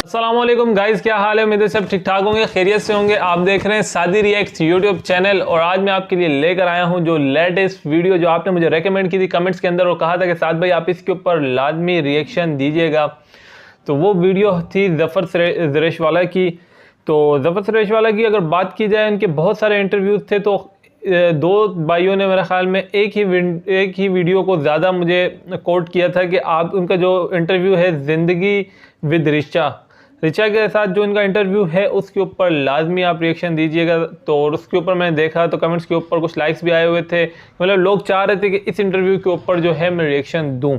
अस्सलामुअलैकुम गाइस, क्या हाल है? उम्मीद है सब ठीक ठाक होंगे, खैरियत से होंगे। आप देख रहे हैं सादी रिएक्ट्स यूट्यूब चैनल और आज मैं आपके लिए लेकर आया हूं जो लेटेस्ट वीडियो जो आपने मुझे रेकमेंड की थी कमेंट्स के अंदर और कहा था कि साद भाई आप इसके ऊपर लाजमी रिएक्शन दीजिएगा। तो वो वीडियो थी ज़फ़र ज़रेशवाला की। तो ज़फ़र ज़रेशवाला की अगर बात की जाए, उनके बहुत सारे इंटरव्यूज़ थे। तो दो भाइयों ने मेरे ख्याल में एक ही वीडियो को ज़्यादा मुझे कोट किया था कि आप उनका जो इंटरव्यू है ज़िंदगी विद रिचा के साथ जो इनका इंटरव्यू है उसके ऊपर लाजमी आप रिएक्शन दीजिएगा। तो और उसके ऊपर मैंने देखा तो कमेंट्स के ऊपर कुछ लाइक्स भी आए हुए थे, मतलब लोग चाह रहे थे कि इस इंटरव्यू के ऊपर जो है मैं रिएक्शन दूं।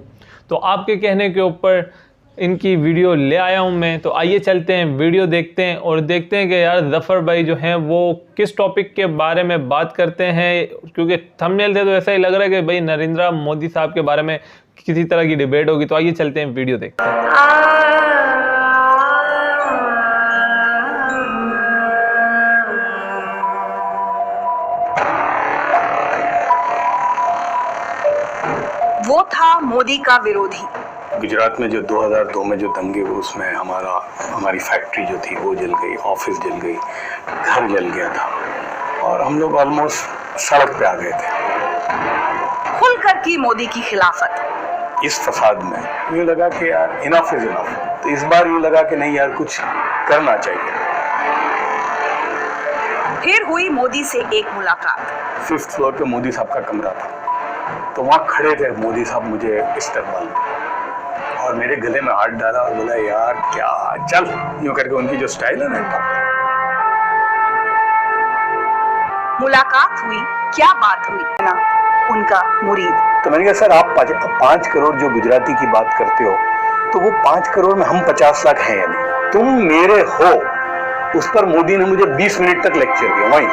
तो आपके कहने के ऊपर इनकी वीडियो ले आया हूं मैं। तो आइए चलते हैं, वीडियो देखते हैं और देखते हैं कि यार ज़फ़र भाई जो हैं वो किस टॉपिक के बारे में बात करते हैं, क्योंकि थंबनेल से तो ऐसा ही लग रहा है कि भाई नरेंद्र मोदी साहब के बारे में किसी तरह की डिबेट होगी। तो आइए चलते हैं, वीडियो देखते हैं। वो था मोदी का विरोधी। गुजरात में जो 2002 में जो दंगे हुए उसमें हमारी फैक्ट्री जो थी वो जल गई, ऑफिस जल गई, घर जल गया था और हम लोग ऑलमोस्ट सड़क पे आ गए थे। खुलकर की मोदी की खिलाफत। इस फसाद में यूँ लगा कि यार इनफ इज इनफ। तो इस बार यूँ लगा कि नहीं यार कुछ करना चाहिए। फिर हुई मोदी से एक मुलाकात। 5th फ्लोर पे मोदी साहब का कमरा था, तो वहाँ खड़े थे मोदी साहब मुझे इस्तेमाल और मेरे गले में हाथ डाला और बोला यार क्या चल, यूं करके उनकी जो स्टाइल है ना। मुलाकात हुई, क्या बात हुई ना उनका मुरीद। तो मैंने कहा सर आप 5 करोड़ जो गुजराती की बात करते हो तो वो 5 करोड़ में हम 50 लाख हैं या नहीं? तुम मेरे हो। उस पर मोदी ने मुझे 20 मिनट तक लेक्चर दिया वहीं।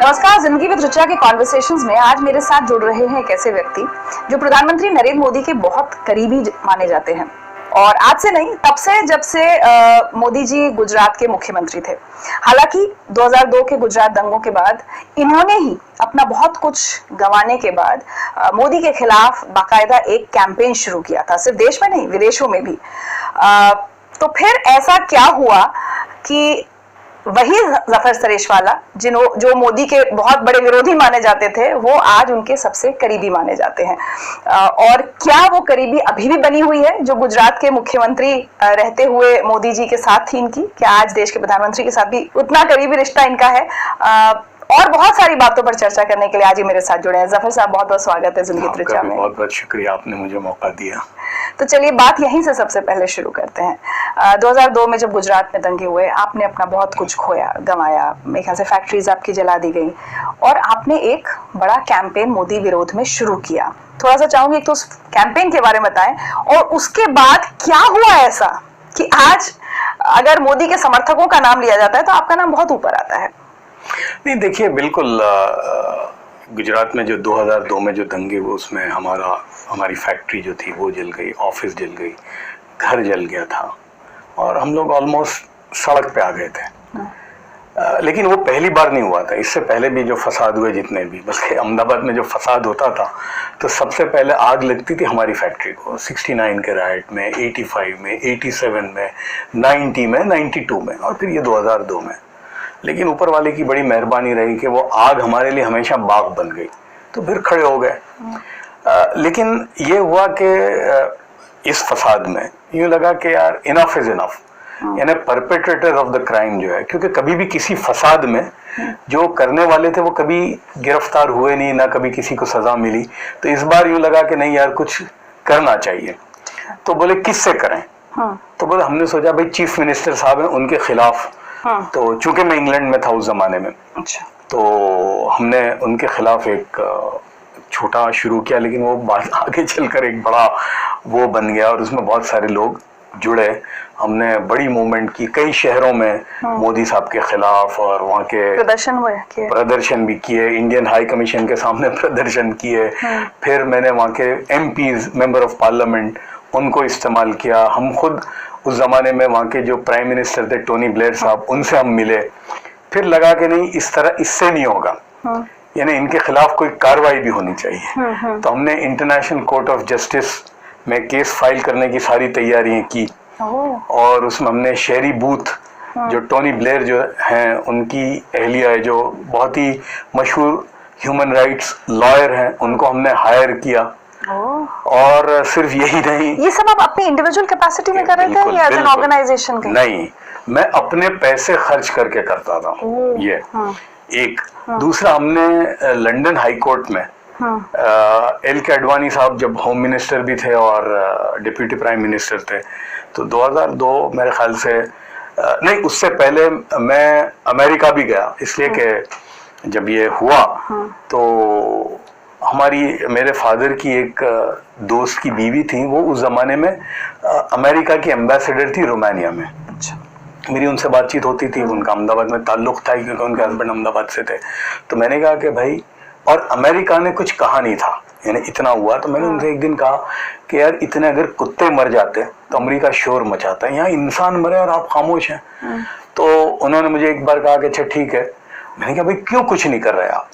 नमस्कार, जिंदगी विद रिचा के कॉन्वर्सेशंस में आज मेरे साथ जुड़ रहे हैं एक ऐसे व्यक्ति जो प्रधानमंत्री नरेंद्र मोदी के बहुत करीबी माने जाते हैं। और आज से नहीं, तब से जब से मोदी जी गुजरात के मुख्यमंत्री थे। हालांकि 2002 के गुजरात दंगों के बाद इन्होंने ही अपना बहुत कुछ गंवाने के बाद मोदी के खिलाफ बाकायदा एक कैंपेन शुरू किया था, सिर्फ देश में नहीं विदेशों में भी। तो फिर ऐसा क्या हुआ कि वही ज़फ़र ज़रेशवाला जो मोदी के बहुत बड़े विरोधी माने जाते थे, वो आज उनके सबसे करीबी माने जाते हैं। और क्या वो करीबी अभी भी बनी हुई है जो गुजरात के मुख्यमंत्री रहते हुए मोदी जी के साथ थी इनकी? क्या आज देश के प्रधानमंत्री के साथ भी उतना करीबी रिश्ता इनका है? और बहुत सारी बातों पर चर्चा करने के लिए आज ही मेरे साथ जुड़े हैं ज़फ़र साहब। बहुत बहुत स्वागत है जिंदगी विद रिचा में। बहुत बहुत शुक्रिया, आपने मुझे मौका दिया। तो चलिए बात यहीं से सबसे पहले शुरू करते हैं। 2002 में जब गुजरात में दंगे हुए, आपने अपना बहुत कुछ खोया, गंवाया, मेरे ख्याल से फैक्ट्रीज आपकी जला दी गई और आपने एक बड़ा कैंपेन मोदी विरोध में शुरू किया। थोड़ा सा चाहूंगी तो उस कैंपेन के बारे में बताएं और उसके बाद क्या हुआ ऐसा कि आज अगर मोदी के समर्थकों का नाम लिया जाता है तो आपका नाम बहुत ऊपर आता है। नहीं देखिए, बिल्कुल गुजरात में जो 2002 में जो दंगे हुए उसमें हमारी फैक्ट्री जो थी वो जल गई, ऑफिस जल गई, घर जल गया था और हम लोग ऑलमोस्ट सड़क पे आ गए थे। लेकिन वो पहली बार नहीं हुआ था, इससे पहले भी जो फसाद हुए जितने भी, बल्कि अहमदाबाद में जो फसाद होता था तो सबसे पहले आग लगती थी हमारी फैक्ट्री को। 69 के राइट में, 85 में, 87 में, 90 में, 92 में और फिर ये 2002 में। लेकिन ऊपर वाले की बड़ी मेहरबानी रही कि वो आग हमारे लिए हमेशा बाग बन गई, तो फिर खड़े हो गए। लेकिन ये हुआ कि इस फसाद में यूँ लगा कि यार इनफ इज इनफ, यानी परपेट्रेटर ऑफ द क्राइम जो है, क्योंकि कभी भी किसी फसाद में जो करने वाले थे वो कभी गिरफ्तार हुए नहीं, ना कभी किसी को सजा मिली। तो इस बार यूँ लगा कि नहीं यार कुछ करना चाहिए। तो बोले किससे करें? तो बोले हमने सोचा भाई चीफ मिनिस्टर साहब हैं उनके खिलाफ। तो चूंकि मैं इंग्लैंड में था उस जमाने में, अच्छा, तो हमने उनके खिलाफ एक छोटा शुरू किया, लेकिन वो बात आगे चलकर एक बड़ा वो बन गया और उसमें बहुत सारे लोग जुड़े। हमने बड़ी मूवमेंट की कई शहरों में मोदी साहब के खिलाफ और वहाँ के प्रदर्शन भी किए, इंडियन हाई कमीशन के सामने प्रदर्शन किए। फिर मैंने वहाँ के एमपीज, मेंबर ऑफ पार्लियामेंट, उनको इस्तेमाल किया। हम खुद उस जमाने में वहाँ के जो प्राइम मिनिस्टर थे टोनी ब्लेयर साहब, उनसे हम मिले। फिर लगा कि नहीं, इस तरह इससे नहीं होगा, यानी इनके खिलाफ कोई कार्रवाई भी होनी चाहिए। तो हमने इंटरनेशनल कोर्ट ऑफ जस्टिस में केस फाइल करने की सारी तैयारियां की, और उसमें हमने शेरी बूथ, जो टोनी ब्लेयर जो हैं उनकी अहलिया है, जो बहुत ही मशहूर ह्यूमन राइट्स लॉयर हैं, उनको हमने हायर किया। और सिर्फ यही नहीं, ये सब आप अपनी इंडिविजुअल कैपेसिटी में कर रहे थे या एज एन ऑर्गेनाइजेशन के? नहीं, मैं अपने पैसे खर्च करके करता था ये। एक दूसरा, हमने लंदन हाई कोर्ट में एल के अडवाणी साहब जब होम मिनिस्टर भी थे और डिप्यूटी प्राइम मिनिस्टर थे, तो 2002 मेरे ख्याल से नहीं, उससे पहले मैं अमेरिका भी गया, इसलिए कि जब ये हुआ तो मेरे फादर की एक दोस्त की बीवी थी, वो उस जमाने में अमेरिका की एम्बेसडर थी रोमानिया में। अच्छा। मेरी उनसे बातचीत होती थी, उनका अहमदाबाद में ताल्लुक था क्योंकि उनके हस्बैंड अहमदाबाद से थे। तो मैंने कहा कि भाई, और अमेरिका ने कुछ कहा नहीं था, यानी इतना हुआ, तो मैंने उनसे एक दिन कहा कि यार इतने अगर कुत्ते मर जाते तो अमेरिका शोर मचाता है, यहाँ इंसान मरे और आप खामोश हैं। तो उन्होंने मुझे एक बार कहा कि अच्छा ठीक है। मैंने कहा भाई क्यों कुछ नहीं कर रहे आप?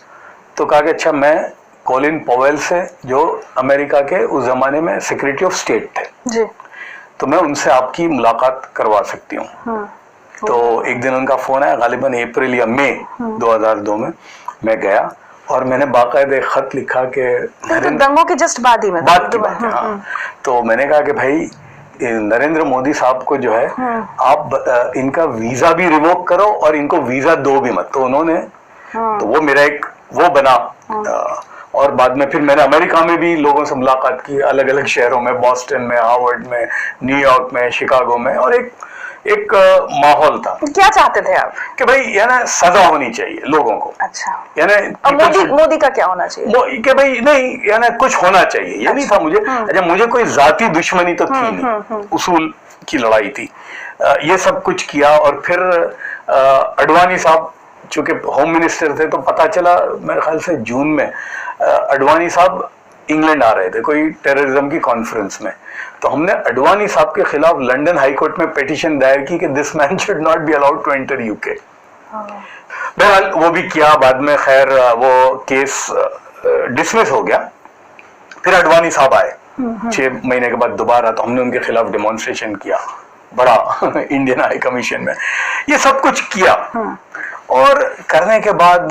तो कहा कि अच्छा, मैं कॉलिन पॉवेल से, जो अमेरिका के उस जमाने में सेक्रेटरी ऑफ स्टेट थे जी, तो मैं उनसे आपकी मुलाकात करवा सकती हूँ। तो एक दिन उनका फोन आया, गालिबन अप्रैल या मई 2002 में। मैं गया और मैंने बाकायदा एक खत लिखा कि दंगों के जस्ट बाद ही में बात की बात है। हाँ, तो मैंने कहा कि भाई नरेंद्र मोदी साहब को जो है आप इनका वीजा भी रिवोक करो और इनको वीजा दो भी मत। तो उन्होंने तो वो मेरा एक वो बना। और बाद में फिर मैंने अमेरिका में भी लोगों से मुलाकात की, अलग अलग शहरों में, बॉस्टन में, हार्वर्ड में, न्यूयॉर्क में, शिकागो में, और एक माहौल था। क्या चाहते थे आप? कि भाई यानी सजा होनी चाहिए लोगों को। अच्छा। यानी मोदी का क्या होना चाहिए? कि भाई नहीं, यानी कुछ होना चाहिए, ये नहीं था मुझे। अच्छा, मुझे कोई जाती दुश्मनी तो थी नहीं, उसूल की लड़ाई थी। ये सब कुछ किया। और फिर अडवाणी साहब चूंकि होम मिनिस्टर थे, तो पता चला मेरे ख्याल से जून में अडवाणी साहब इंग्लैंड आ रहे थे कोई टेररिज्म की कॉन्फ्रेंस में। तो हमने अडवाणी साहब के खिलाफ लंदन हाई कोर्ट में पिटीशन दायर की कि this man should not be allowed to enter UK. बहरहाल वो भी किया। बाद में खैर वो केस डिसमिस हो गया। फिर अडवाणी साहब आए 6 महीने के बाद दोबारा, तो हमने उनके खिलाफ डेमोन्स्ट्रेशन किया बड़ा इंडियन हाई कमीशन में। ये सब कुछ किया और करने के बाद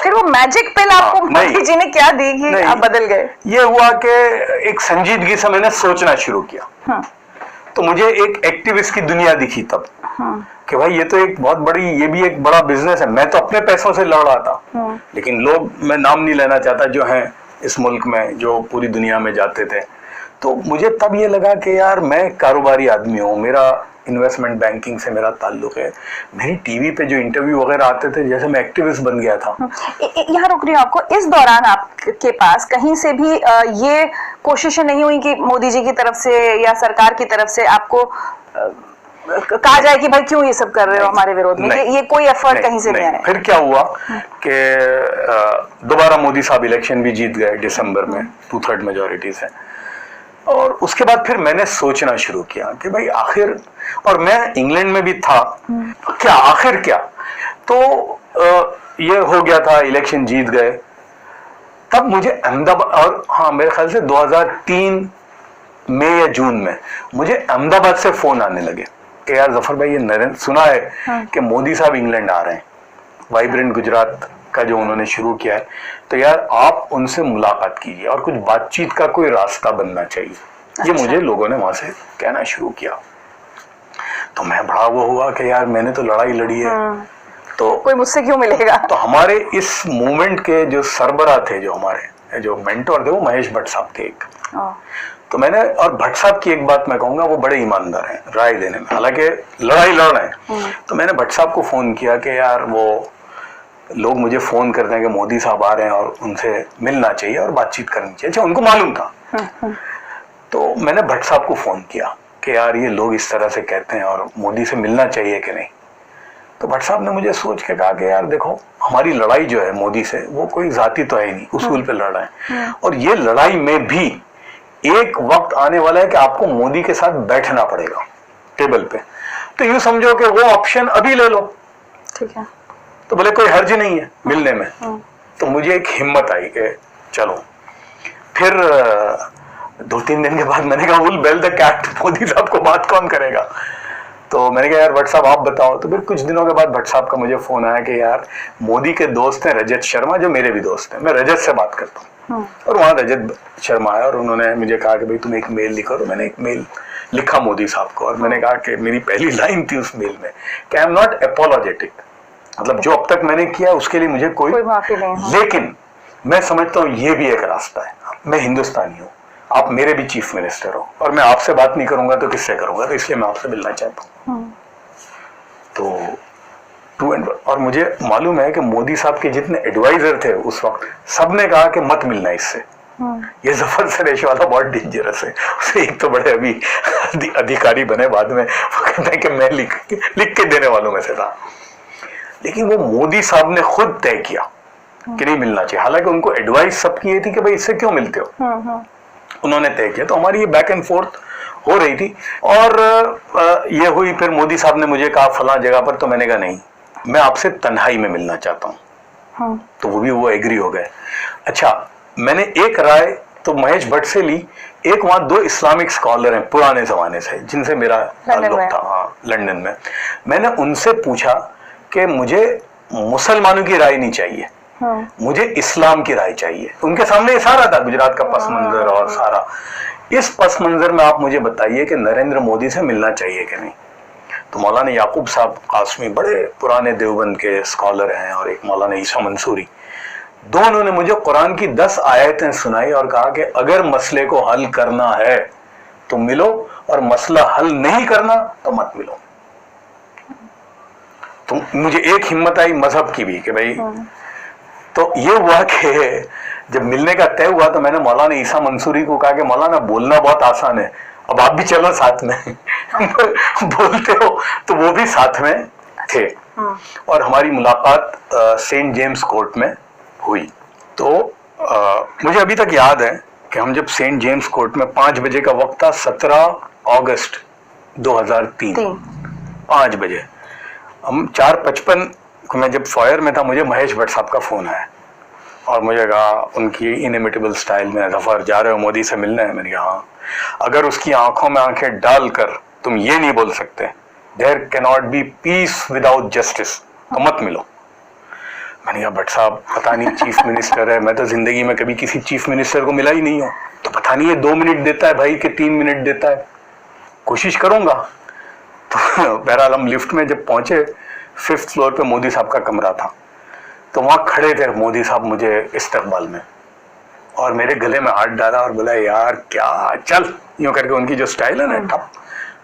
फिर वो मैजिक पिल आपको मोदी जी ने क्या दी कि आप बदल गए? ये हुआ कि एक संजीदगी से मैंने सोचना शुरू किया। तो मुझे एक एक्टिविस्ट की दुनिया दिखी तब कि भाई ये तो एक बहुत बड़ी, ये भी एक बड़ा बिजनेस है। मैं तो अपने पैसों से लड़ रहा था, लेकिन लोग, मैं नाम नहीं लेना चाहता, जो हैं इस मुल्क में, जो पूरी दुनिया में जाते थे। तो मुझे तब ये लगा कि यार मैं कारोबारी आदमी हूँ, मेरा इन्वेस्टमेंट बैंकिंग से मेरा ताल्लुक है। मेरी टीवी पे जो इंटरव्यू वगैरह आते थे, जैसे मैं एक्टिविस्ट बन गया था। यहाँ रुक रही हूँ आपको। इस दौरान आपके पास कहीं से भी ये कोशिशें नहीं हुई कि मोदी जी की तरफ से या सरकार की तरफ से आपको कहा जाए कि भाई क्यों ये सब कर रहे हो हमारे विरोध में? ये कोई एफर्ट कहीं से नहीं आया? फिर क्या हुआ कि दोबारा मोदी साहब इलेक्शन भी जीत गए दिसंबर में 2/3 मेजोरिटी से। और उसके बाद फिर मैंने सोचना शुरू किया कि भाई आखिर, और मैं इंग्लैंड में भी था, क्या आखिर क्या। तो ये हो गया था, इलेक्शन जीत गए। तब मुझे अहमदाबाद, और हाँ मेरे ख्याल से 2003 मई या जून में मुझे अहमदाबाद से फोन आने लगे कि यार जफर भाई, ये नरेंद्र सुना है कि मोदी साहब इंग्लैंड आ रहे हैं, वाइब्रेंट गुजरात का जो उन्होंने शुरू किया है, तो यार आप उनसे मुलाकात कीजिए और कुछ बातचीत का कोई रास्ता बनना चाहिए। ये मुझे लोगों ने वहां से कहना शुरू किया। तो मैं बड़ा वो हुआ कि यार मैंने तो लड़ाई लड़ी है, तो कोई मुझसे क्यों मिलेगा। तो हमारे इस मूवमेंट के जो सरबरा थे, जो हमारे जो मेंटोर थे, वो महेश भट्ट साहब थे एक। तो मैंने, और भट्ट साहब की एक बात मैं कहूंगा, वो बड़े ईमानदार हैं राय देने में, हालांकि लड़ाई लड़ रहे हैं। तो मैंने भट्ट साहब को फोन किया कि यार वो लोग मुझे फोन करते हैं कि मोदी साहब आ रहे हैं और उनसे मिलना चाहिए और बातचीत करनी चाहिए। अच्छा, उनको मालूम था। तो मैंने भट्ट साहब को फोन किया कि यार ये लोग इस तरह से कहते हैं और मोदी से मिलना चाहिए कि नहीं। तो भट्ट साहब ने मुझे सोच के कहा कि यार देखो, हमारी लड़ाई जो है मोदी से, वो कोई जाति तो है नहीं, उसूल पे लड़ रहे हैं। और ये लड़ाई में भी एक वक्त आने वाला है कि आपको मोदी के साथ बैठना पड़ेगा टेबल पे। तो यूं समझो कि वो ऑप्शन अभी ले लो। ठीक है। तो बोले कोई हर्ज नहीं है मिलने में। तो मुझे एक हिम्मत आई कि चलो। फिर 2-3 दिन के बाद मैंने कहा will bell the cat, Modi साहब को बात कौन करेगा। तो मैंने कहा यार भट्ट साहब आप बताओ। तो फिर कुछ दिनों के बाद भट्ट साहब का मुझे फोन आया कि यार मोदी के दोस्त हैं रजत शर्मा, जो मेरे भी दोस्त हैं, मैं रजत से बात करता हूँ। और वहाँ रजत शर्मा आया और उन्होंने मुझे कहा कि भाई तुम एक मेल लिखो। तो मैंने एक मेल लिखा मोदी साहब को और मैंने कहा कि मेरी पहली लाइन थी उस मेल में कि आई एम नॉट एपोलॉजेटिक, मतलब जो अब तक मैंने किया उसके लिए मुझे कोई माफी नहीं, लेकिन मैं समझता हूँ ये भी एक रास्ता है। मैं हिंदुस्तानी हूँ, आप मेरे भी चीफ मिनिस्टर हो और मैं आपसे बात नहीं करूंगा तो किससे करूंगा, तो इसलिए मैं आपसे मिलना चाहता हूँ। तो और मुझे मालूम है कि मोदी साहब के जितने एडवाइजर थे उस वक्त सबने कहा कि मत मिलना इससे, ये जफर सरेश वाला बहुत डेंजरस है। उसे एक तो बड़े अभी अधिकारी बने, बाद में वो कहते हैं कि मैं लिख के देने वालों में से था, लेकिन वो मोदी साहब ने खुद तय किया कि नहीं मिलना चाहिए। हालांकि उनको एडवाइस सबकी ये थी कि भाई इससे क्यों मिलते हो, उन्होंने तय किया। तो हमारी ये बैक एंड फोर्थ हो रही थी और ये हुई। फिर मोदी साहब ने मुझे कहा फलां जगह पर, तो मैंने कहा नहीं मैं आपसे तन्हाई में मिलना चाहता हूँ। तो वो एग्री हो गए। अच्छा, मैंने एक राय तो महेश भट्ट से ली, एक वहां 2 इस्लामिक स्कॉलर हैं पुराने जमाने से जिनसे मेरा ताल्लुक था, हाँ लंदन में। मैंने उनसे पूछा कि मुझे मुसलमानों की राय नहीं चाहिए, मुझे इस्लाम की राय चाहिए। उनके सामने ये सारा था, गुजरात का पस मंजर और सारा। इस पस मंजर में आप मुझे बताइए कि नरेंद्र मोदी से मिलना चाहिए कि नहीं। तो मौलाना याकूब साहब कासमी बड़े पुराने देवबंद के स्कॉलर हैं और एक मौलाना ईसा मंसूरी, दोनों ने मुझे कुरान की 10 आयतें सुनाई और कहा कि अगर मसले को हल करना है तो मिलो और मसला हल नहीं करना तो मत मिलो। तो मुझे एक हिम्मत आई मजहब की भी कि भाई, तो ये हुआ कि जब मिलने का तय हुआ तो मैंने मौलाना ईसा मंसूरी को कहा कि मौलाना बोलना बहुत आसान है, अब आप भी चलो साथ में बोलते हो। तो वो भी साथ में थे और हमारी मुलाकात सेंट जेम्स कोर्ट में हुई। तो मुझे अभी तक याद है कि हम जब सेंट जेम्स कोर्ट में 5 बजे का वक्त था, 17 अगस्त 2003, 5 बजे, हम 4:55 मैं जब फॉयर में था, मुझे महेश भट्ट साहब का फोन आया और मुझे कहा उनकी इनिमिटेबल स्टाइल में, जफर जा रहे हो मोदी से मिलने है। मैंने कहा हाँ। अगर उसकी आंखों में आंखें डालकर तुम ये नहीं बोल सकते there can not be peace without justice तो मत मिलो। मैंने कहा भट्ट साहब पता नहीं चीफ मिनिस्टर है, मैं तो जिंदगी में कभी किसी चीफ मिनिस्टर को मिला ही नहीं हूँ, तो पता नहीं ये 2 मिनट देता है भाई कि 3 मिनट देता है, कोशिश करूंगा। तो बहरहाल हम लिफ्ट में जब पहुंचे 5th फ्लोर पे मोदी साहब का कमरा था, तो वहां खड़े थे मोदी साहब मुझे इस्तकबाल में और मेरे गले में हाथ डाला और बोला यार क्या, चल यूं करके उनकी जो स्टाइल है ना, ठप,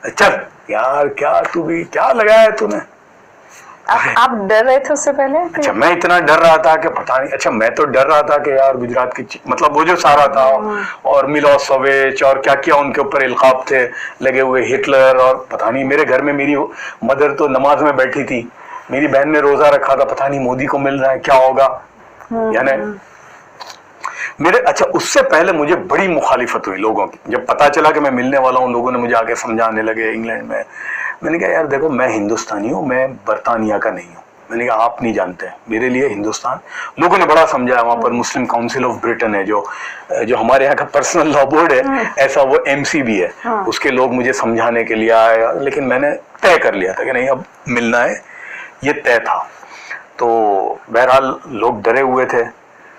चल यार क्या तू भी क्या लगाया तूने। आप डर रहे थे उससे पहले? अच्छा, मैं इतना डर रहा था कि पता नहीं। अच्छा, मैं तो डर रहा था कि यार गुजरात की मतलब वो जो सारा था और मिलोसेविच और क्या क्या उनके ऊपर इल्काब थे लगे हुए, हिटलर, और पता नहीं मेरे घर में मेरी मदर तो नमाज में बैठी थी, मेरी बहन ने रोजा रखा था, पता नहीं मोदी को मिल रहा है क्या होगा। यानी मेरे, अच्छा उससे पहले मुझे बड़ी मुखालिफत हुई लोगों की। जब पता चला कि मैं मिलने वाला हूँ, लोगों ने मुझे आके समझाने लगे इंग्लैंड में। मैंने कहा यार देखो मैं हिंदुस्तानी हूँ, मैं बरतानिया का नहीं हूँ। मैंने कहा आप नहीं जानते, मेरे लिए हिंदुस्तान, लोगों ने बड़ा समझाया। वहाँ पर मुस्लिम काउंसिल ऑफ ब्रिटेन है जो हमारे यहाँ का पर्सनल लॉ बोर्ड है, ऐसा वो MC भी है, उसके लोग मुझे समझाने के लिए आए। लेकिन मैंने तय कर लिया था कि नहीं अब मिलना है, ये तय था। तो बहरहाल लोग डरे हुए थे,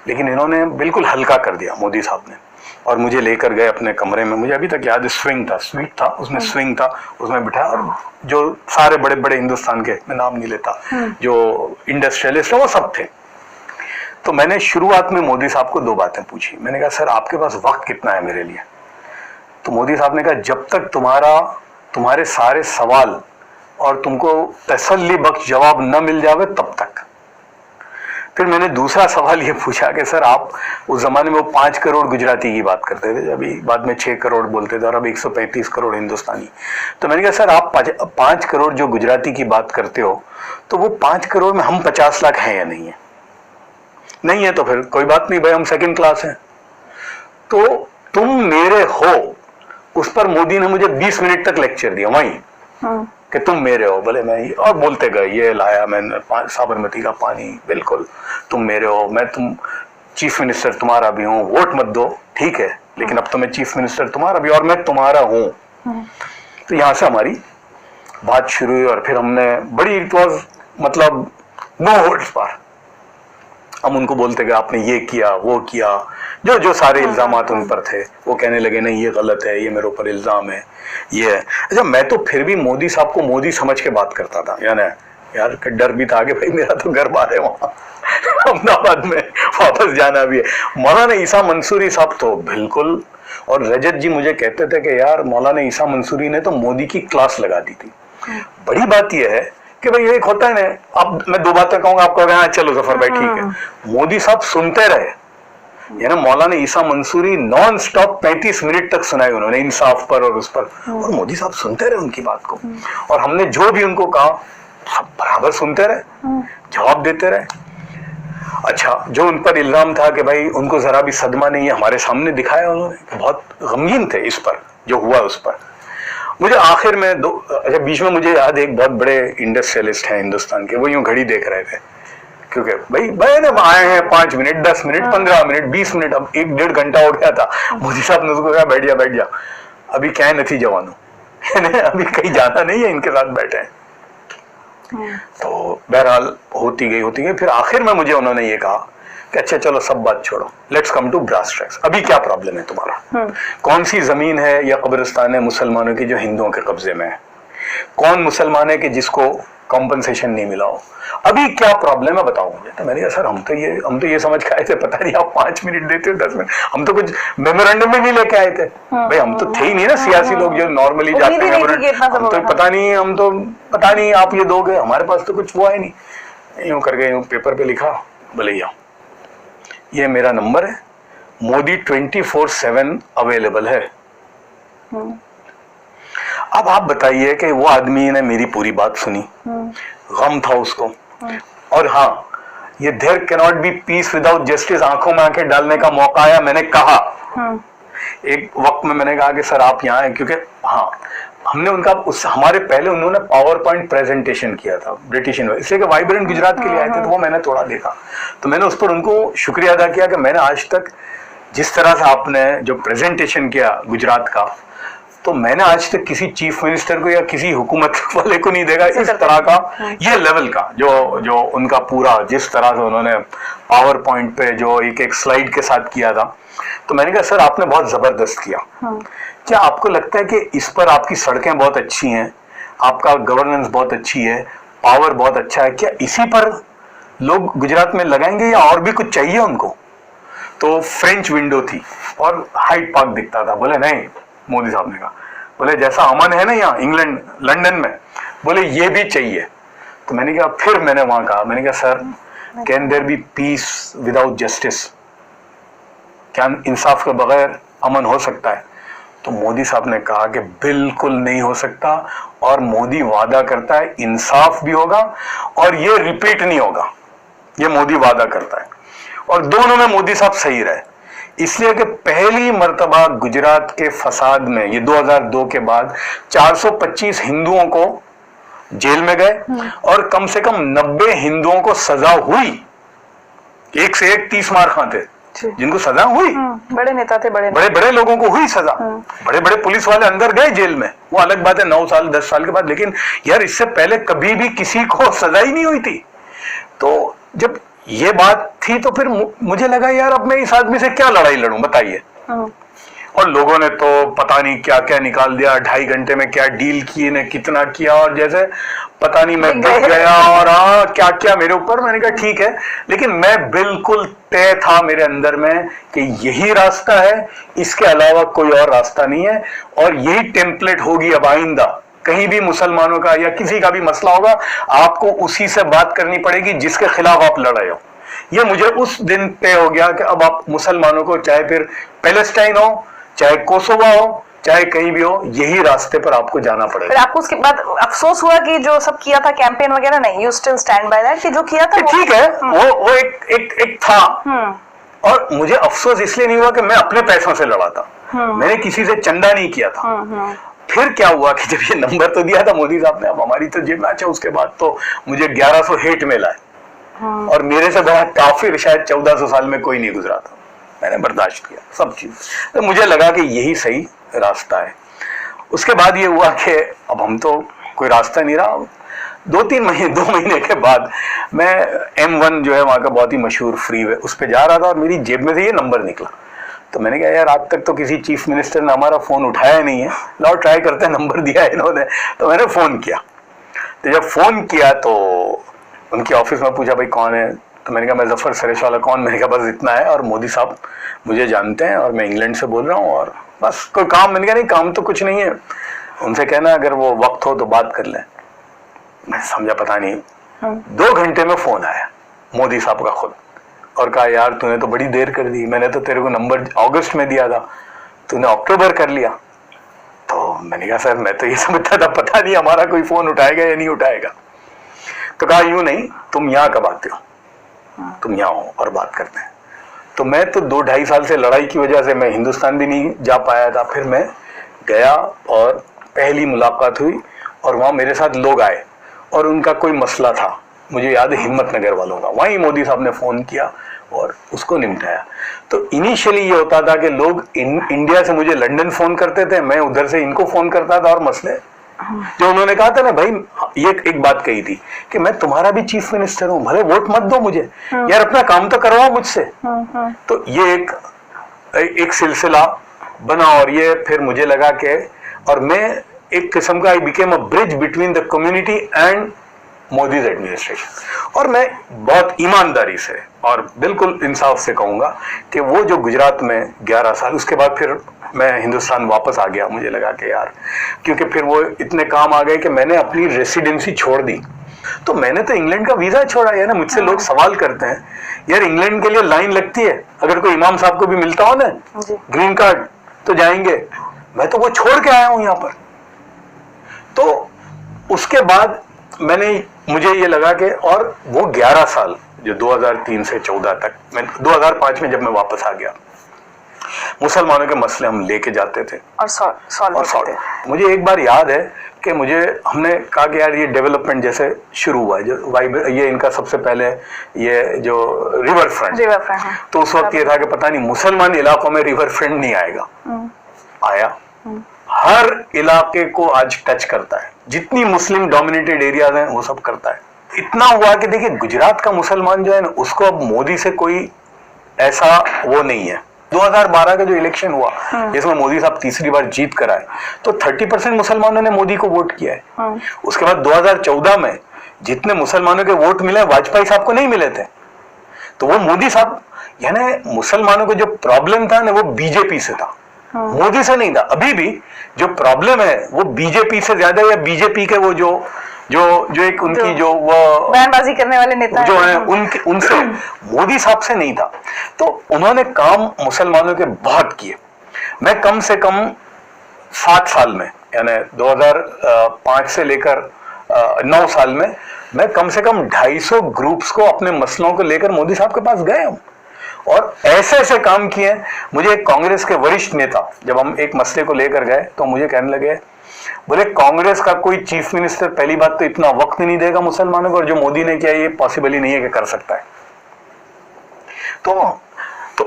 लेकिन इन्होंने बिल्कुल हल्का कर दिया मोदी साहब ने और मुझे लेकर गए अपने कमरे में। मुझे अभी तक याद है, स्विंग था, स्वीट था उसमें, स्विंग था उसमें बिठाया और जो सारे बड़े बड़े हिंदुस्तान के, मैं नाम नहीं लेता, जो इंडस्ट्रियलिस्ट है वो सब थे। तो मैंने शुरुआत में मोदी साहब को 2 बातें पूछी। मैंने कहा सर आपके पास वक्त कितना है मेरे लिए? तो मोदी साहब ने कहा जब तक तुम्हारे सारे सवाल और तुमको तसल्ली बख्श जवाब न मिल जावे तब तक। फिर मैंने दूसरा सवाल ये पूछा कि सर आप उस जमाने में वो 5 करोड़ गुजराती की बात करते थे, अभी बाद में 6 करोड़ बोलते थे और अब 135 करोड़ हिंदुस्तानी। तो मैंने कहा सर आप 5 करोड़ जो गुजराती की बात करते हो, तो वो 5 करोड़ में हम 50 लाख हैं या नहीं है? नहीं है तो फिर कोई बात नहीं भाई, हम 2nd क्लास हैं। तो तुम मेरे हो, उस पर मोदी ने मुझे 20 मिनट तक लेक्चर दिया वहीं। कि तुम मेरे हो। बोले मैं, और बोलते गए, ये लाया मैंने साबरमती का पानी, बिल्कुल तुम मेरे हो, मैं तुम चीफ मिनिस्टर तुम्हारा भी हूँ, वोट मत दो ठीक है, लेकिन अब तो मैं चीफ मिनिस्टर तुम्हारा भी और मैं तुम्हारा हूँ। तो यहाँ से हमारी बात शुरू हुई और फिर हमने बड़ी, इट वॉज मतलब नो होल्ड्स बार। हम उनको बोलते गए आपने ये किया वो किया, जो जो सारे इल्जामात उन पर थे। वो कहने लगे नहीं ये गलत है, ये मेरे ऊपर इल्जाम है, ये है। अच्छा, मैं तो फिर भी मोदी साहब को मोदी समझ के बात करता था, यानी यार डर भी था कि भाई मेरा तो घर बार है वहाँ अहमदाबाद में, वापस जाना भी है। मौलाना ईसा मंसूरी साहब तो बिल्कुल, और रजत जी मुझे कहते थे कि यार मौलाना ईसा मंसूरी ने तो मोदी की क्लास लगा दी थी। बड़ी बात यह है कि भाई एक होता है ना, अब मैं दो बातें कहूंगा, आपको हाँ चलो जफर भाई ठीक है। मोदी साहब सुनते रहे, यानी मौलाना ईसा मंसूरी नॉन स्टॉप 35 मिनट तक सुनाई उन्होंने, इंसाफ पर और उस पर, और मोदी साहब सुनते रहे उनकी बात को, और हमने जो भी उनको कहा सब बराबर सुनते रहे, जवाब देते रहे। अच्छा, जो उन पर इल्जाम था कि भाई उनको जरा भी सदमा नहीं है, हमारे सामने दिखाया उन्होंने, बहुत गमगीन थे इस पर जो हुआ उस पर। मुझे आखिर में अच्छा बीच में मुझे याद, एक बहुत बड़े इंडस्ट्रियलिस्ट हैं हिंदुस्तान के, वो यूं घड़ी देख रहे थे, क्योंकि भाई ना आए हैं 5 मिनट 10 मिनट 15 मिनट 20 मिनट, अब 1-1.5 घंटा हो गया था। मोदी साहब ने उसको कहा बैठ जा, अभी क्या है नतीजा वानू अभी कहीं जाना नहीं है, इनके साथ बैठे हैं। तो बहरहाल होती गई। फिर आखिर में मुझे उन्होंने ये कहा कि अच्छा चलो सब बात छोड़ो, let's come to brass tracks. अभी क्या प्रॉब्लम है तुम्हारा? कौन सी जमीन है या कब्रिस्तान है मुसलमानों की जो हिंदुओं के कब्जे में है? कौन मुसलमान है कि जिसको कॉम्पनसेशन नहीं मिला हो? अभी क्या प्रॉब्लम है बताओ मुझे। तो मैंने कहा सर हम तो ये समझ के आए थे, पता नहीं आप 5 मिनट देते हो 10 मिनट, हम तो कुछ मेमोरेंडम में नहीं लेके आए थे। भाई हम तो थे ही नहीं ना सियासी लोग जो नॉर्मली जाते हैं, हम तो पता नहीं आप ये दोगे, हमारे पास तो कुछ वो है नहीं। यूं करके यूं पेपर पे लिखा, बोले ये मेरा नंबर है, मोदी 24/7 अवेलेबल है। अब आप बताइए कि वो आदमी ने मेरी पूरी बात सुनी, गम था उसको, और हाँ ये there can not be peace without justice, आंखों में आंखें डालने का मौका आया। मैंने कहा एक वक्त में, मैंने कहा कि सर आप यहाँ हैं, क्योंकि हाँ हमने उनका हमारे पहले उन्होंने पावर पॉइंट प्रेजेंटेशन किया था ब्रिटिश यूनिवर्सिटी, इसलिए कि वाइब्रेंट गुजरात के लिए आए थे, तो वो मैंने थोड़ा देखा, तो मैंने उस पर उनको शुक्रिया अदा किया कि मैंने आज तक जिस तरह से आपने जो प्रेजेंटेशन किया गुजरात का, तो मैंने आज तक किसी चीफ मिनिस्टर को या किसी हुकूमत वाले को नहीं देखा इस तरह का, ये लेवल का जो उनका पूरा जिस तरह से उन्होंने पावर पॉइंट पे जो एक स्लाइड के साथ किया था। तो मैंने कहा सर आपने बहुत जबरदस्त किया। क्या आपको लगता है कि इस पर आपकी सड़कें बहुत अच्छी हैं, आपका गवर्नेंस बहुत अच्छी है, पावर बहुत अच्छा है, क्या इसी पर लोग गुजरात में लगाएंगे या और भी कुछ चाहिए उनको? तो फ्रेंच विंडो थी और हाइड पार्क दिखता था। बोले नहीं, मोदी साहब ने कहा, बोले जैसा अमन है ना यहाँ इंग्लैंड लंदन में, बोले ये भी चाहिए। तो मैंने कहा, फिर मैंने वहां कहा, मैंने कहा sir can there be peace without justice? क्या इंसाफ के बगैर अमन हो सकता है? तो मोदी साहब ने कहा कि बिल्कुल नहीं हो सकता, और मोदी वादा करता है इंसाफ भी होगा और ये रिपीट नहीं होगा, ये मोदी वादा करता है। और दोनों में मोदी साहब सही रहे, इसलिए कि पहली मर्तबा गुजरात के फसाद में, ये 2002 के बाद 425 हिंदुओं को जेल में गए और कम से कम 90 हिंदुओं को सजा हुई। एक से एक 30 मार खाते जिनको सजा हुई, बड़े नेता थे, बड़े लोगों को हुई सजा, बड़े पुलिस वाले अंदर गए जेल में, वो अलग बात है 9 साल 10 साल के बाद, लेकिन यार इससे पहले कभी भी किसी को सजा ही नहीं हुई थी। तो जब ये बात थी तो फिर मुझे लगा यार अब मैं इस आदमी से क्या लड़ाई लड़ूं, बताइए। और लोगों ने तो पता नहीं क्या क्या निकाल दिया, 2.5 घंटे में क्या डील किए ने कितना किया, और जैसे पता नहीं मैं बिक गया, और हाँ क्या क्या मेरे ऊपर। मैंने कहा ठीक है, लेकिन मैं बिल्कुल तय था मेरे अंदर में कि यही रास्ता है, इसके अलावा कोई और रास्ता नहीं है, और यही टेम्पलेट होगी अब आइंदा। कहीं भी मुसलमानों का या किसी का भी मसला होगा, आपको उसी से बात करनी पड़ेगी जिसके खिलाफ आप लड़ रहे हो। ये मुझे उस दिन तय हो गया कि अब आप मुसलमानों को, चाहे फिर पैलेस्टाइन हो, चाहे कोसोवा हो, चाहे कहीं भी हो, यही रास्ते पर आपको जाना पड़ेगा। फिर आपको उसके बाद अफसोस हुआ कि जो सब किया था कैंपेन वगैरह, नहीं, you still stand by that कि जो किया था ठीक है, वो एक था। और मुझे अफसोस इसलिए नहीं हुआ कि मैं अपने पैसों से लड़ा था, मैंने किसी से चंदा नहीं किया था। फिर क्या हुआ कि जब ये नंबर तो दिया था मोदी साहब ने, अब हमारी तो जेब में, अच्छा उसके बाद तो मुझे 1100 हेट मेल आए, और मेरे से बड़ा काफिर शायद 1400 साल में कोई नहीं गुजरा था। मैंने बर्दाश्त किया सब चीज, तो मुझे लगा कि यही सही रास्ता है। उसके बाद ये हुआ कि अब हम तो कोई रास्ता नहीं रहा। 2 महीने के बाद मैं M1 जो है वहाँ का बहुत ही मशहूर फ्रीवे, उस पर जा रहा था और मेरी जेब में से ये नंबर निकला। तो मैंने कहा यार आज तक तो किसी चीफ मिनिस्टर ने हमारा फ़ोन उठाया नहीं है, लाओ ट्राई करते हैं, नंबर दिया है इन्होंने। तो मैंने फ़ोन किया। तो जब फ़ोन किया तो उनकी ऑफिस में पूछा भाई कौन है, तो मैंने कहा मैं जफ़र सरेशवाला। कौन? मैंने कहा बस इतना है, और मोदी साहब मुझे जानते हैं और मैं इंग्लैंड से बोल रहा हूँ, और बस कोई काम? मैंने कहा नहीं काम तो कुछ नहीं है, उनसे कहना अगर वो वक्त हो तो बात कर लें। मैं समझा पता नहीं। 2 घंटे में फ़ोन आया मोदी साहब का खुद, और कहा यार तूने तो बड़ी देर कर दी, मैंने तो तेरे को नंबर अगस्त में दिया था, तूने अक्टूबर कर लिया। तो मैंने कहा सर मैं तो ये समझता था पता नहीं हमारा कोई फ़ोन उठाएगा या नहीं उठाएगा। तो कहा यूं नहीं, तुम यहाँ कब आते हो, तुम यहाँ हो और बात करते हैं। तो मैं तो 2-2.5 साल से लड़ाई की वजह से मैं हिंदुस्तान भी नहीं जा पाया था। फिर मैं गया और पहली मुलाकात हुई, और वहाँ मेरे साथ लोग आए और उनका कोई मसला था, मुझे याद है हिम्मतनगर वालों का। वहीं मोदी साहब ने फ़ोन किया और उसको निपटाया। तो इनिशियली ये होता था कि लोग इंडिया से मुझे लंदन फ़ोन करते थे, मैं उधर से इनको फ़ोन करता था, और मसले जो उन्होंने कहा था ना भाई, ये एक बात कही थी कि मैं तुम्हारा भी चीफ मिनिस्टर हूँ, भले वोट मत दो मुझे, यार अपना काम तो करवाओ मुझसे। तो ये एक सिलसिला बना, और ये फिर मुझे लगा कि, और मैं एक किस्म का I became a bridge between the community and Modi's administration. और मैं बहुत ईमानदारी से और बिल्कुल इंसाफ से कहूँगा कि वो जो गुजरात में 11 साल, उसके बाद फिर मैं हिंदुस्तान वापस आ गया। मुझे लगा कि यार, क्योंकि फिर वो इतने काम आ गए कि मैंने अपनी रेसिडेंसी छोड़ दी। तो मैंने तो इंग्लैंड का वीज़ा छोड़ा है ना। मुझसे लोग सवाल करते हैं यार इंग्लैंड के लिए लाइन लगती है, अगर कोई इमाम साहब को भी मिलता हो ना ग्रीन कार्ड तो जाएंगे, मैं तो वो छोड़ के आया हूँ यहाँ पर। तो उसके बाद मुझे ये लगा कि, और वो 11 साल जो 2003 से 14 तक, मैं 2005 में जब मैं वापस आ गया, मुसलमानों के मसले हम लेके जाते थे और सॉल्व। मुझे एक बार याद है कि हमने कहा कि यार ये डेवलपमेंट जैसे शुरू हुआ है, जो ये इनका सबसे पहले ये जो रिवर फ्रंट, तो उस वक्त ये था कि पता नहीं मुसलमान इलाकों में रिवर फ्रंट नहीं आएगा, आया। हर इलाके को आज टच करता है, जितनी मुस्लिम डोमिनेटेड एरियाज हैं वो सब करता है। इतना हुआ कि देखिए गुजरात का मुसलमान जो है ना, उसको अब मोदी से कोई ऐसा वो नहीं है। 2012 का जो इलेक्शन हुआ जिसमें मोदी साहब तीसरी बार जीत कर आए, तो 30% मुसलमानों ने मोदी को वोट किया है। उसके बाद 2014 में जितने मुसलमानों के वोट मिले वाजपेयी साहब को नहीं मिले थे। तो वो मोदी साहब, यानी मुसलमानों को जो प्रॉब्लम था ना वो बीजेपी से था, मोदी से नहीं था। अभी भी जो प्रॉब्लम है वो बीजेपी से ज्यादा, या बीजेपी के वो जो एक उनकी जो वो बयानबाजी करने वाले नेता जो है उनसे, मोदी साहब से नहीं था। तो उन्होंने काम मुसलमानों के बहुत किए। मैं कम से कम 7 साल में, यानी 2005 से लेकर 9 साल में, मैं कम से कम 250 ग्रुप्स को अपने मसलों को लेकर मोदी साहब के पास गए हूँ, और ऐसे ऐसे काम किए। मुझे एक कांग्रेस के वरिष्ठ नेता, जब हम एक मसले को लेकर गए तो मुझे कहने लगे, बोले कांग्रेस का कोई चीफ मिनिस्टर पहली बात तो इतना वक्त नहीं देगा मुसलमानों को, और जो मोदी ने किया ये पॉसिबल ही नहीं है कि कर सकता है। तो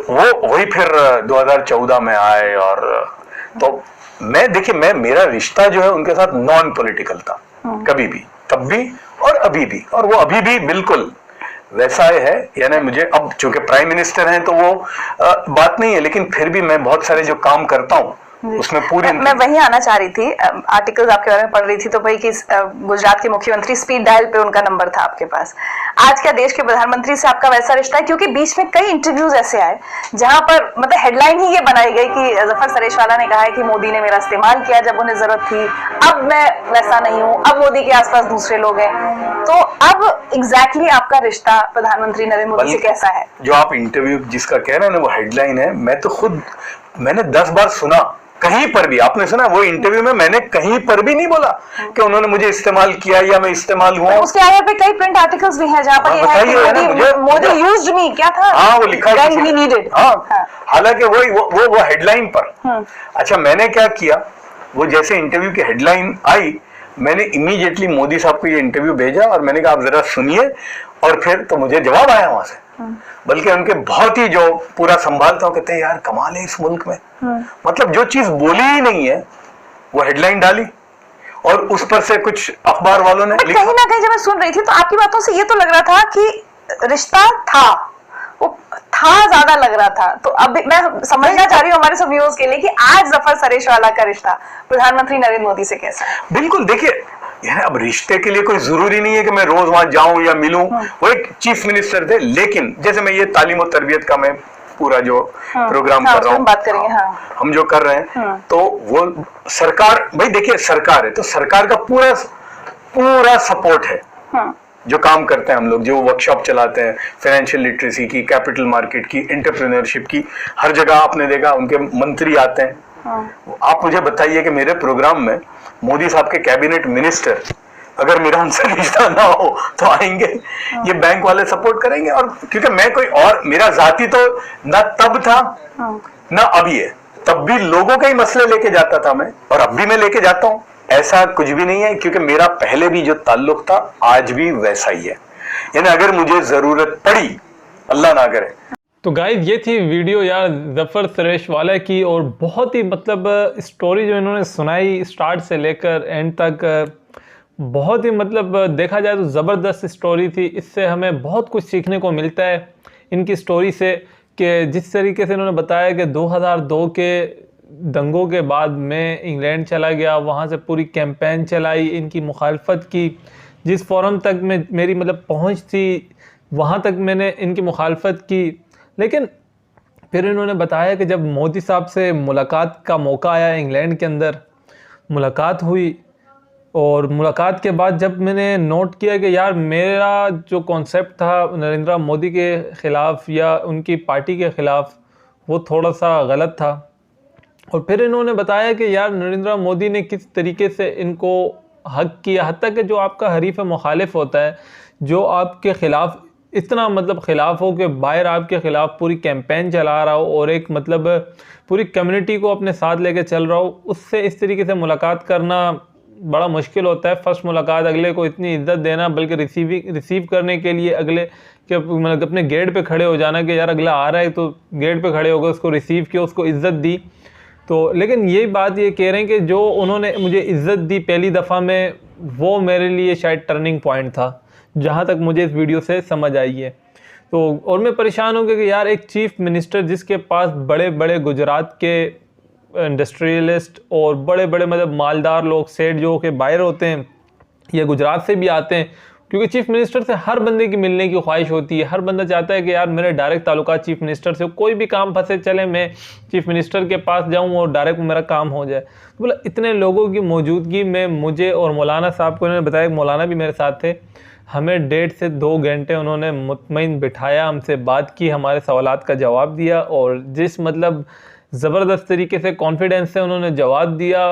वो वही फिर 2014 में आए, और तो देखिए मेरा रिश्ता जो है उनके साथ नॉन पॉलिटिकल था, कभी भी, तब भी और अभी भी, और वो अभी भी बिल्कुल वैसा है। यानी मुझे अब चूंकि प्राइम मिनिस्टर हैं तो वो बात नहीं है, लेकिन फिर भी मैं बहुत सारे जो काम करता हूँ उसमें पूरी, मैं वहीं आना चाह रही थी। आर्टिकल्स आपके बारे में पढ़ रही थी तो भाई कि गुजरात के मुख्यमंत्री स्पीड डायल पे उनका नंबर था आपके पास। आज क्या देश के प्रधानमंत्री से आपका वैसा रिश्ता है? क्योंकि बीच में कई इंटरव्यूज ऐसे आए जहां पर मतलब हेडलाइन ही ये बनाई गई कि जफर सरेशवाला ने कहा है कि मोदी ने मेरा इस्तेमाल किया जब उन्हें जरूरत थी, अब मैं वैसा नहीं हूँ, अब मोदी के आसपास दूसरे लोग हैं। तो अब एग्जैक्टली आपका रिश्ता प्रधानमंत्री नरेंद्र मोदी से कैसा है? जो आप इंटरव्यू जिसका कह रहे हैं ना वो हेडलाइन है, मैं तो खुद मैंने 10 बार सुना, कहीं पर भी आपने सुना वो इंटरव्यू में मैंने कहीं पर भी नहीं बोला कि उन्होंने मुझे इस्तेमाल किया या मैं इस्तेमाल हुआ। उसके आगे पे कई प्रिंट आर्टिकल्स भी हैं जहां पर ये है कि मोदी यूज्ड मी, क्या था? हाँ वो लिखा है। हालांकि वो हेडलाइन पर। अच्छा मैंने क्या किया वो जैसे इंटरव्यू की हेडलाइन आई, मैंने इमीडिएटली मोदी साहब को ये इंटरव्यू भेजा और मैंने कहा आप जरा सुनिए, और फिर तो मुझे जवाब आया वहां से। बल्कि उनके बहुत ही जो पूरा संभालता हूँ, कहते हैं यार कमाल है इस मुल्क में, मतलब जो चीज बोली ही नहीं है वो हेडलाइन डाली और उस पर से कुछ अखबार वालों ने कहीं ना कहीं जब मैं सुन रही थी तो आपकी बातों से ये तो लग रहा था कि रिश्ता था, वो था ज्यादा लग रहा था। तो अब मैं समझना चाह रही हूँ हमारे सब व्यूअर्स के लिए कि आज जफर सरेशवाला का रिश्ता प्रधानमंत्री नरेंद्र मोदी से कैसा है। बिल्कुल, देखिए यार अब रिश्ते के लिए कोई जरूरी नहीं है कि मैं रोज वहां जाऊं या मिलूं। वो एक चीफ मिनिस्टर थे, लेकिन जैसे मैं ये तालीम और तरबियत का मैं पूरा जो प्रोग्राम कर रहा हूँ, बात करेंगे, हम जो कर रहे हैं, तो वो सरकार, भाई देखिए सरकार है तो सरकार का पूरा पूरा सपोर्ट है। जो काम करते हैं हम लोग, जो वर्कशॉप चलाते हैं फाइनेंशियल लिटरेसी की, कैपिटल मार्केट की, एंटरप्रेन्योरशिप की, हर जगह आपने देखा उनके मंत्री आते हैं। आप मुझे बताइए कि मेरे प्रोग्राम में मोदी साहब के कैबिनेट मिनिस्टर अगर मेरा उनसे रिश्ता ना हो तो आएंगे? ये बैंक वाले सपोर्ट करेंगे? और क्योंकि मैं कोई और, मेरा जाति तो ना तब था ना अभी है, तब भी लोगों के ही मसले लेके जाता था मैं, और अब भी मैं लेके जाता हूँ। ऐसा कुछ भी नहीं है, क्योंकि मेरा पहले भी जो ताल्लुक था आज भी वैसा ही है। यानी अगर मुझे जरूरत पड़ी, अल्लाह ना करे। तो गाइस ये थी वीडियो यार जफर सरेशवाला की, और बहुत ही मतलब स्टोरी जो इन्होंने सुनाई स्टार्ट से लेकर एंड तक, बहुत ही मतलब देखा जाए तो ज़बरदस्त स्टोरी थी। इससे हमें बहुत कुछ सीखने को मिलता है इनकी स्टोरी से, कि जिस तरीके से इन्होंने बताया कि 2002 के दंगों के बाद मैं इंग्लैंड चला गया, वहाँ से पूरी कैंपेन चलाई, इनकी मुखालफत की, जिस फोरम तक में मेरी मतलब पहुँच थी वहाँ तक मैंने इनकी मुखालफत की। लेकिन फिर इन्होंने बताया कि जब मोदी साहब से मुलाकात का मौका आया, इंग्लैंड के अंदर मुलाकात हुई, और मुलाकात के बाद जब मैंने नोट किया कि यार मेरा जो कॉन्सेप्ट था नरेंद्र मोदी के ख़िलाफ़ या उनकी पार्टी के ख़िलाफ़, वो थोड़ा सा गलत था। और फिर इन्होंने बताया कि यार नरेंद्र मोदी ने किस तरीके से इनको हक किया, हत्ता कि जो आपका हरीफ मुखालिफ होता है, जो आपके ख़िलाफ़ इतना मतलब ख़िलाफ़ हो कि बाहर आपके ख़िलाफ़ पूरी कैंपेन चला रहा हो और एक मतलब पूरी कम्युनिटी को अपने साथ लेके चल रहा हो, उससे इस तरीके से मुलाकात करना बड़ा मुश्किल होता है। फर्स्ट मुलाकात अगले को इतनी इज्जत देना, बल्कि रिसीव करने के लिए अगले के मतलब अपने गेट पे खड़े हो जाना कि यार अगला आ रहा है तो गेट पे खड़े होकर उसको रिसीव किया, उसको इज़्ज़त दी। तो लेकिन यही बात ये कह रहे हैं कि जो उन्होंने मुझे इज़्ज़त दी पहली दफ़ा में, वो मेरे लिए शायद टर्निंग पॉइंट था, जहाँ तक मुझे इस वीडियो से समझ आई है। तो और मैं परेशान हो गया कि यार एक चीफ़ मिनिस्टर जिसके पास बड़े बड़े गुजरात के इंडस्ट्रियलिस्ट और बड़े बड़े मतलब मालदार लोग, सेठ जो के बाहर होते हैं या गुजरात से भी आते हैं, क्योंकि चीफ़ मिनिस्टर से हर बंदे की मिलने की ख्वाहिश होती है। हर बंदा चाहता है कि यार मेरे डायरेक्ट ताल्लुकात चीफ़ मिनिस्टर से, कोई भी काम फंसे चले मैं चीफ़ मिनिस्टर के पास जाऊं और डायरेक्ट मेरा काम हो जाए। तो बोला इतने लोगों की मौजूदगी में मुझे और मौलाना साहब को इन्होंने बताया, मौलाना भी मेरे साथ थे, हमें 1.5 से 2 घंटे उन्होंने मुतमईन बिठाया, हमसे बात की, हमारे सवालात का जवाब दिया, और जिस मतलब ज़बरदस्त तरीके से कॉन्फिडेंस से उन्होंने जवाब दिया,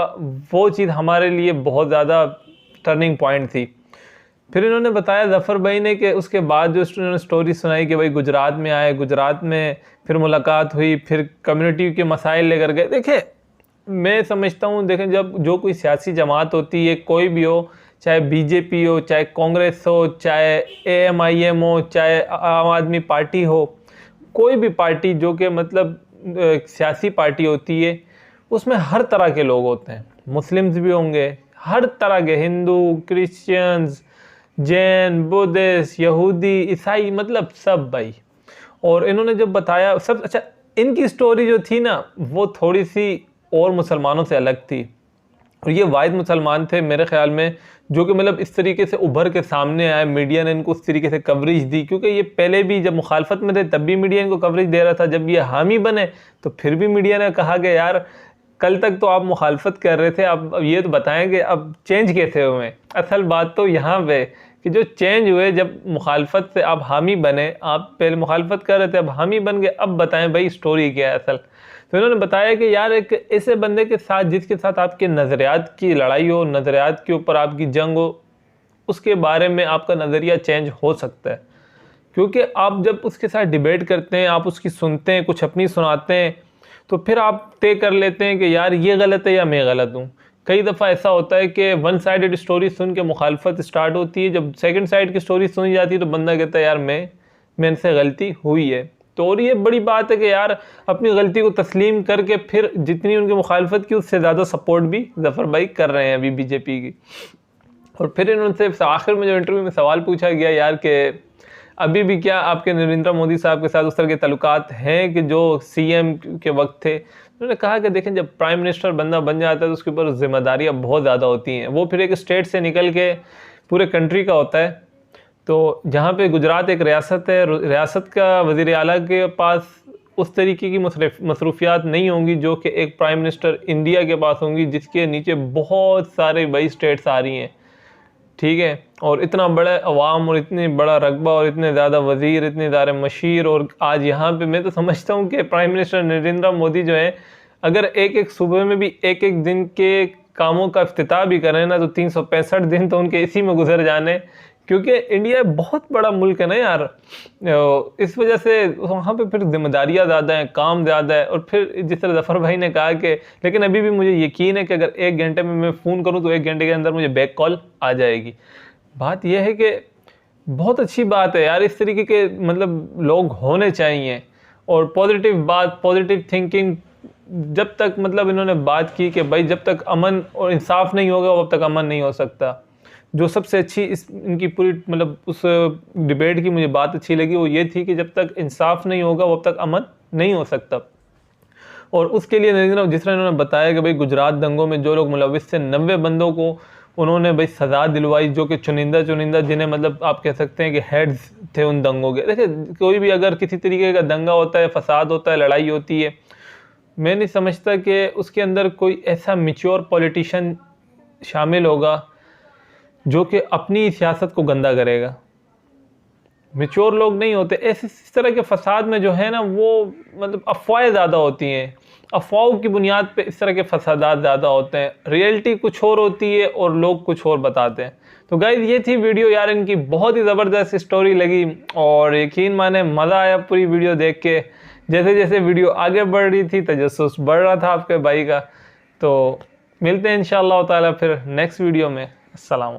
वो चीज़ हमारे लिए बहुत ज़्यादा टर्निंग पॉइंट थी। फिर इन्होंने बताया जफ़र भाई ने कि उसके बाद जो उन्होंने स्टोरी सुनाई कि भाई गुजरात में आए, गुजरात में फिर मुलाकात हुई, फिर कम्युनिटी के मसाइल लेकर गए। देखें मैं समझता हूँ, देखें जब जो कोई सियासी जमात होती है, कोई भी हो, चाहे बीजेपी हो, चाहे कांग्रेस हो, चाहे AMIM हो, चाहे आम आदमी पार्टी हो, कोई भी पार्टी जो कि मतलब सियासी पार्टी होती है, उसमें हर तरह के लोग होते हैं, मुस्लिम्स भी होंगे, हर तरह के, हिंदू, क्रिश्चियंस, जैन, बुद्धिस्ट, यहूदी, ईसाई, मतलब सब भाई। और इन्होंने जब बताया सब, अच्छा इनकी स्टोरी जो थी ना वो थोड़ी सी और मुसलमानों से अलग थी, और ये वाहिद मुसलमान थे मेरे ख्याल में जो कि मतलब इस तरीके से उभर के सामने आए, मीडिया ने इनको उस तरीके से कवरेज दी, क्योंकि ये पहले भी जब मुखालफत में थे तब भी मीडिया इनको कवरेज दे रहा था, जब ये हामी बने तो फिर भी मीडिया ने कहा कि यार कल तक तो आप मुखालफत कर रहे थे, अब ये तो बताएं कि अब चेंज कैसे हुए। असल बात तो यहाँ पे कि जो चेंज हुए, जब मुखालफत से आप हामी बने, आप पहले मुखालफत कर रहे थे अब हामी बन गए, अब बताएं भाई स्टोरी क्या है असल। तो इन्होंने बताया कि यार एक ऐसे बंदे के साथ जिसके साथ आपके नज़रियात की लड़ाई हो, नज़रियात के ऊपर आपकी जंग हो, उसके बारे में आपका नज़रिया चेंज हो सकता है, क्योंकि आप जब उसके साथ डिबेट करते हैं, आप उसकी सुनते हैं, कुछ अपनी सुनाते हैं, तो फिर आप तय कर लेते हैं कि यार ये गलत है या मैं गलत हूँ। कई दफ़ा ऐसा होता है कि वन साइडेड स्टोरी सुन के मुखालफत स्टार्ट होती है, जब सेकंड साइड की स्टोरी सुनी जाती है तो बंदा कहता है यार मेरे से गलती हुई है। तो और ये बड़ी बात है कि यार अपनी गलती को तस्लीम करके फिर जितनी उनकी मुखालफत की उससे ज़्यादा सपोर्ट भी ज़फ़र भाई कर रहे हैं अभी बीजेपी की। और फिर इन्होंने आखिर में जो इंटरव्यू में सवाल पूछा गया यार कि अभी भी क्या आपके नरेंद्र मोदी साहब के साथ उस तरह के ताल्लुकात हैं कि जो सीएम के वक्त थे। उन्होंने कहा कि देखें जब प्राइम मिनिस्टर बंदा बन जाता है तो उसके ऊपर जिम्मेदारियाँ बहुत ज़्यादा होती हैं, वो फिर एक स्टेट से निकल के पूरे कंट्री का होता है। तो जहाँ पे गुजरात एक रियासत है, रियासत का वज़ीर आला के पास उस तरीके की मसरूफियात नहीं होंगी जो कि एक प्राइम मिनिस्टर इंडिया के पास होंगी, जिसके नीचे बहुत सारे बड़ी स्टेट्स आ रही हैं, ठीक है। और इतना बड़ा अवाम और इतनी बड़ा रकबा और इतने ज़्यादा वज़ीर, इतने ज़्यादा मशीर। और आज यहाँ पे मैं तो समझता हूँ कि प्राइम मिनिस्टर नरेंद्र मोदी जो है अगर एक एक सूबे में भी एक एक दिन के कामों का इफ्तिताह भी करें ना तो 365 दिन तो उनके इसी में गुजर जाने, क्योंकि इंडिया बहुत बड़ा मुल्क है ना यार। इस वजह से वहाँ पे फिर जिम्मेदारियाँ ज़्यादा हैं, काम ज़्यादा है। और फिर जिस तरह ज़फ़र भाई ने कहा कि लेकिन अभी भी मुझे यकीन है कि अगर 1 घंटे में मैं फ़ोन करूँ तो 1 घंटे के अंदर मुझे बैक कॉल आ जाएगी। बात यह है कि बहुत अच्छी बात है यार, इस तरीके के मतलब लोग होने चाहिए। और पॉजिटिव बात, पॉजिटिव थिंकिंग, जब तक मतलब इन्होंने बात की कि भाई जब तक अमन और इंसाफ नहीं होगा तब तक अमन नहीं हो सकता। जो सबसे अच्छी इनकी पूरी मतलब उस डिबेट की मुझे बात अच्छी लगी वो ये थी कि जब तक इंसाफ नहीं होगा तब तक अमन नहीं हो सकता। और उसके लिए जिस तरह इन्होंने बताया कि भाई गुजरात दंगों में जो लोग मुलविस थे 90 बंदों को उन्होंने भाई सज़ा दिलवाई, जो कि चुनिंदा जिन्हें मतलब आप कह सकते हैं कि हेड्स थे उन दंगों के। देखिए कोई भी अगर किसी तरीके का दंगा होता है, फसाद होता है, लड़ाई होती है, मैं नहीं समझता कि उसके अंदर कोई ऐसा मैच्योर पॉलिटिशियन शामिल होगा जो कि अपनी सियासत को गंदा करेगा। मैच्योर लोग नहीं होते ऐसे। इस तरह के फसाद में जो है ना वो मतलब अफवाहें ज़्यादा होती हैं, अफवाहों की बुनियाद पे इस तरह के फसादात ज़्यादा होते हैं। रियलिटी कुछ और होती है और लोग कुछ और बताते हैं। तो गाइस ये थी वीडियो यार, इनकी बहुत ही ज़बरदस्त स्टोरी लगी और यकीन माने मज़ा आया पूरी वीडियो देख के। जैसे जैसे वीडियो आगे बढ़ रही थी तजस्सुस बढ़ रहा था आपके भाई का। तो मिलते हैं इंशाअल्लाह ताला फिर नेक्स्ट वीडियो में। अस्सलाम।